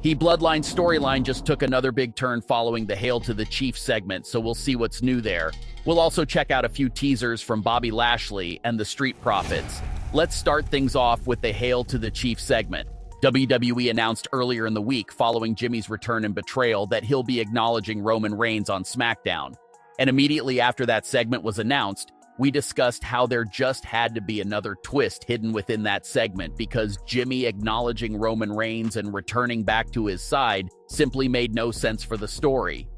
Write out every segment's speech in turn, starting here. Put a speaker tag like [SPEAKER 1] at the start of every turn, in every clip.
[SPEAKER 1] The Bloodline storyline just took another big turn following the Hail to the Chief segment, so we'll see what's new there. We'll also check out a few teasers from Bobby Lashley and the Street Profits. Let's start things off with the Hail to the Chief segment. WWE announced earlier in the week, following Jimmy's return and betrayal, that he'll be acknowledging Roman Reigns on Smackdown. And immediately after that segment was announced, we discussed how there just had to be another twist hidden within that segment, because Jimmy acknowledging Roman Reigns and returning back to his side simply made no sense for the story.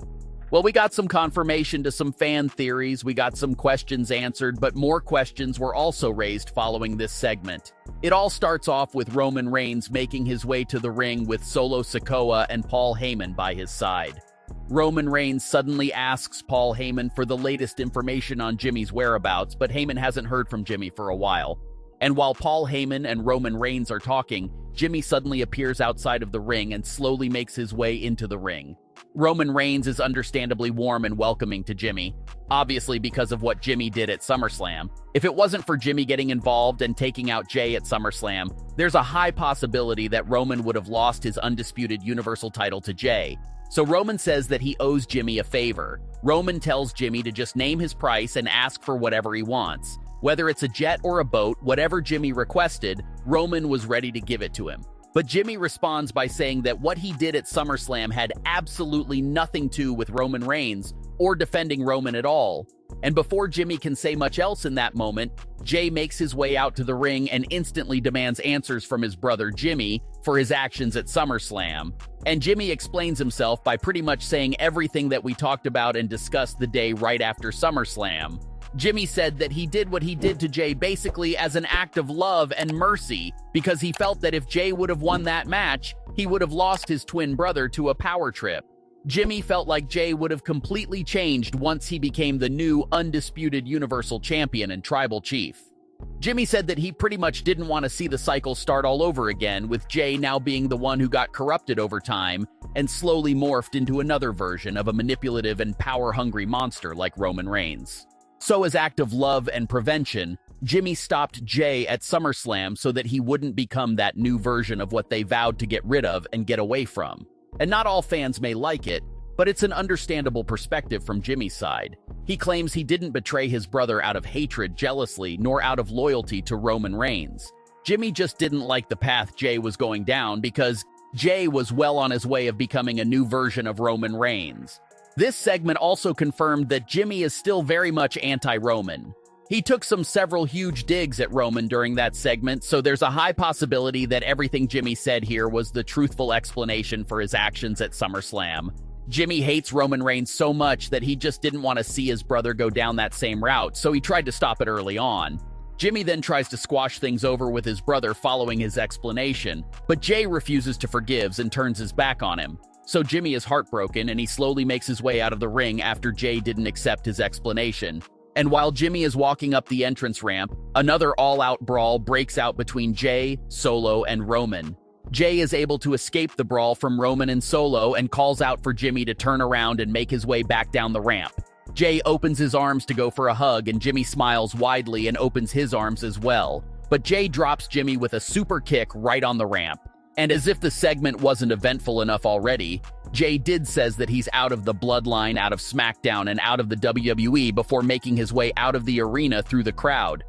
[SPEAKER 1] Well, we got some confirmation to some fan theories, we got some questions answered, but more questions were also raised following this segment. It all starts off with Roman Reigns making his way to the ring with Solo Sikoa and Paul Heyman by his side. Roman Reigns suddenly asks Paul Heyman for the latest information on Jimmy's whereabouts, but Heyman hasn't heard from Jimmy for a while. And while Paul Heyman and Roman Reigns are talking, Jimmy suddenly appears outside of the ring and slowly makes his way into the ring. Roman Reigns is understandably warm and welcoming to Jimmy, obviously because of what Jimmy did at SummerSlam. If it wasn't for Jimmy getting involved and taking out Jey at SummerSlam, there's a high possibility that Roman would have lost his undisputed Universal title to Jey. So Roman says that he owes Jimmy a favor. Roman tells Jimmy to just name his price and ask for whatever he wants. Whether it's a jet or a boat, whatever Jimmy requested, Roman was ready to give it to him. But Jimmy responds by saying that what he did at SummerSlam had absolutely nothing to do with Roman Reigns or defending Roman at all. And before Jimmy can say much else in that moment, Jey makes his way out to the ring and instantly demands answers from his brother Jimmy for his actions at SummerSlam. And Jimmy explains himself by pretty much saying everything that we talked about and discussed the day right after SummerSlam. Jimmy said that he did what he did to Jey basically as an act of love and mercy, because he felt that if Jey would have won that match, he would have lost his twin brother to a power trip. Jimmy felt like Jey would have completely changed once he became the new undisputed Universal Champion and Tribal Chief. Jimmy said that he pretty much didn't want to see the cycle start all over again, with Jey now being the one who got corrupted over time and slowly morphed into another version of a manipulative and power-hungry monster like Roman Reigns. So as act of love and prevention, Jimmy stopped Jey at SummerSlam so that he wouldn't become that new version of what they vowed to get rid of and get away from. And not all fans may like it, but it's an understandable perspective from Jimmy's side. He claims he didn't betray his brother out of hatred jealously, nor out of loyalty to Roman Reigns. Jimmy just didn't like the path Jey was going down, because Jey was well on his way of becoming a new version of Roman Reigns. This segment also confirmed that Jimmy is still very much anti-Roman. He took several huge digs at Roman during that segment, so there's a high possibility that everything Jimmy said here was the truthful explanation for his actions at SummerSlam. Jimmy hates Roman Reigns so much that he just didn't want to see his brother go down that same route, so he tried to stop it early on. Jimmy then tries to squash things over with his brother following his explanation, but Jey refuses to forgive and turns his back on him. So Jimmy is heartbroken and he slowly makes his way out of the ring after Jey didn't accept his explanation. And while Jimmy is walking up the entrance ramp, another all-out brawl breaks out between Jey, Solo, and Roman. Jey is able to escape the brawl from Roman and Solo and calls out for Jimmy to turn around and make his way back down the ramp. Jey opens his arms to go for a hug, and Jimmy smiles widely and opens his arms as well. But Jey drops Jimmy with a super kick right on the ramp. And as if the segment wasn't eventful enough already, Jey says that he's out of the Bloodline, out of SmackDown, and out of the WWE before making his way out of the arena through the crowd.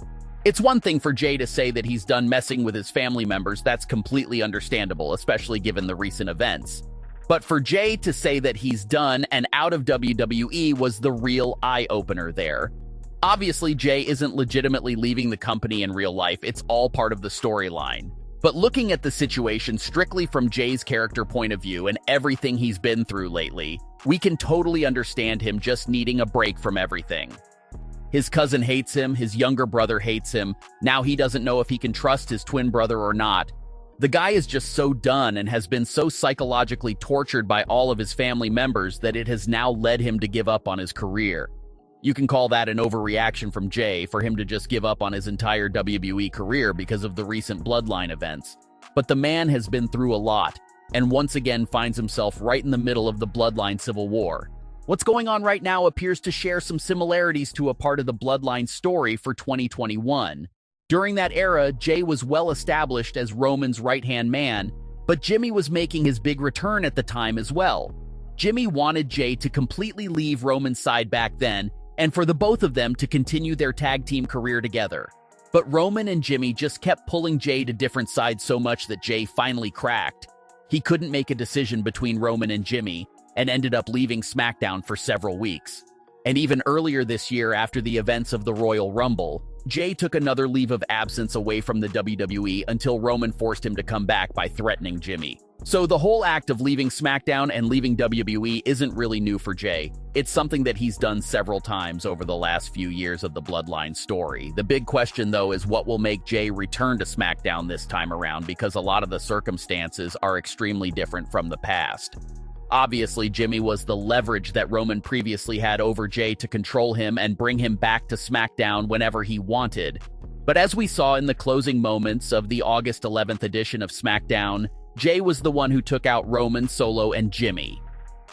[SPEAKER 1] It's one thing for Jey to say that he's done messing with his family members. That's completely understandable, especially given the recent events. But for Jey to say that he's done and out of WWE was the real eye-opener there. Obviously, Jey isn't legitimately leaving the company in real life. It's all part of the storyline. But looking at the situation strictly from Jey's character point of view and everything he's been through lately, we can totally understand him just needing a break from everything. His cousin hates him, his younger brother hates him, now he doesn't know if he can trust his twin brother or not. The guy is just so done and has been so psychologically tortured by all of his family members that it has now led him to give up on his career. You can call that an overreaction from Jey for him to just give up on his entire WWE career because of the recent Bloodline events. But the man has been through a lot, and once again finds himself right in the middle of the Bloodline civil war. What's going on right now appears to share some similarities to a part of the Bloodline story for 2021. During that era, Jey was well established as Roman's right-hand man, but Jimmy was making his big return at the time as well. Jimmy wanted Jey to completely leave Roman's side back then, and for the both of them to continue their tag team career together. But Roman and Jimmy just kept pulling Jey to different sides so much that Jey finally cracked. He couldn't make a decision between Roman and Jimmy, and ended up leaving SmackDown for several weeks. And even earlier this year, after the events of the Royal Rumble, Jey took another leave of absence away from the WWE until Roman forced him to come back by threatening Jimmy. So the whole act of leaving SmackDown and leaving WWE isn't really new for Jey. It's something that he's done several times over the last few years of the Bloodline story. The big question, though, is what will make Jey return to SmackDown this time around, because a lot of the circumstances are extremely different from the past. Obviously, Jimmy was the leverage that Roman previously had over Jey to control him and bring him back to SmackDown whenever he wanted. But as we saw in the closing moments of the August 11th edition of SmackDown, Jey was the one who took out Roman, Solo, and Jimmy.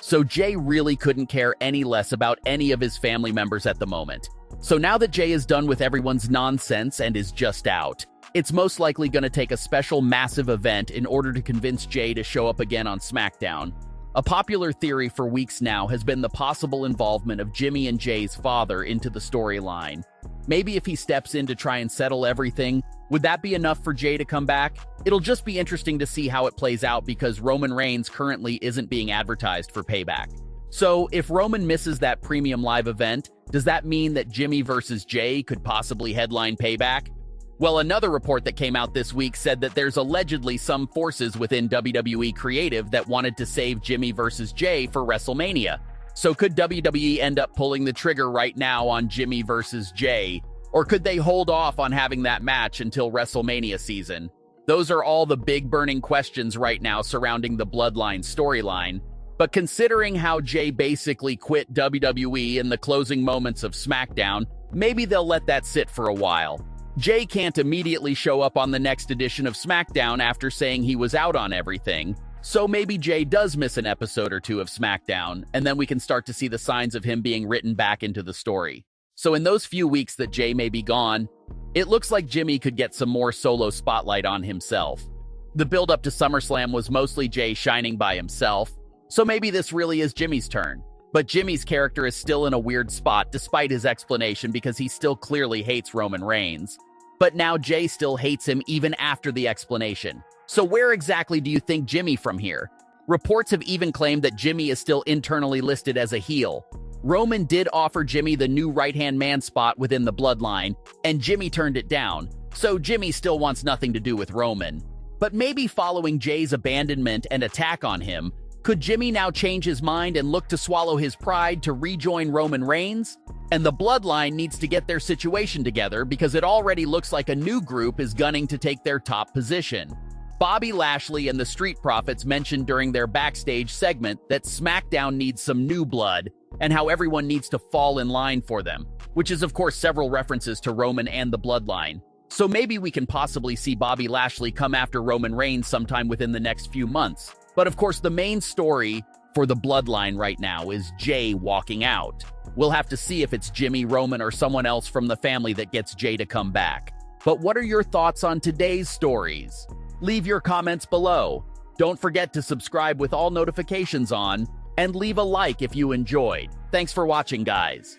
[SPEAKER 1] So Jey really couldn't care any less about any of his family members at the moment. So now that Jey is done with everyone's nonsense and is just out, it's most likely going to take a special massive event in order to convince Jey to show up again on SmackDown. A popular theory for weeks now has been the possible involvement of Jimmy and Jey's father into the storyline. Maybe if he steps in to try and settle everything, would that be enough for Jey to come back? It'll just be interesting to see how it plays out, because Roman Reigns currently isn't being advertised for Payback. So if Roman misses that premium live event, does that mean that Jimmy versus Jey could possibly headline Payback? Well, another report that came out this week said that there's allegedly some forces within WWE Creative that wanted to save Jimmy versus Jey for WrestleMania. So could WWE end up pulling the trigger right now on Jimmy versus Jey? Or could they hold off on having that match until WrestleMania season? Those are all the big burning questions right now surrounding the Bloodline storyline. But considering how Jey basically quit WWE in the closing moments of SmackDown, maybe they'll let that sit for a while. Jey can't immediately show up on the next edition of SmackDown after saying he was out on everything, so maybe Jey does miss an episode or two of SmackDown, and then we can start to see the signs of him being written back into the story. So in those few weeks that Jey may be gone, it looks like Jimmy could get some more solo spotlight on himself. The build-up to SummerSlam was mostly Jey shining by himself, so maybe this really is Jimmy's turn. But Jimmy's character is still in a weird spot despite his explanation, because he still clearly hates Roman Reigns. But now Jey still hates him even after the explanation. So where exactly do you think Jimmy from here? Reports have even claimed that Jimmy is still internally listed as a heel. Roman did offer Jimmy the new right-hand man spot within the Bloodline, and Jimmy turned it down. So Jimmy still wants nothing to do with Roman. But maybe following Jey's abandonment and attack on him, could Jimmy now change his mind and look to swallow his pride to rejoin Roman Reigns? And the Bloodline needs to get their situation together, because it already looks like a new group is gunning to take their top position. Bobby Lashley and the Street Profits mentioned during their backstage segment that SmackDown needs some new blood, and how everyone needs to fall in line for them, which is of course several references to Roman and the Bloodline. So maybe we can possibly see Bobby Lashley come after Roman Reigns sometime within the next few months. But of course, the main story for the Bloodline right now is Jey walking out. We'll have to see if it's Jimmy, Roman, or someone else from the family that gets Jey to come back. But what are your thoughts on today's stories? Leave your comments below. Don't forget to subscribe with all notifications on, and leave a like if you enjoyed. Thanks for watching, guys.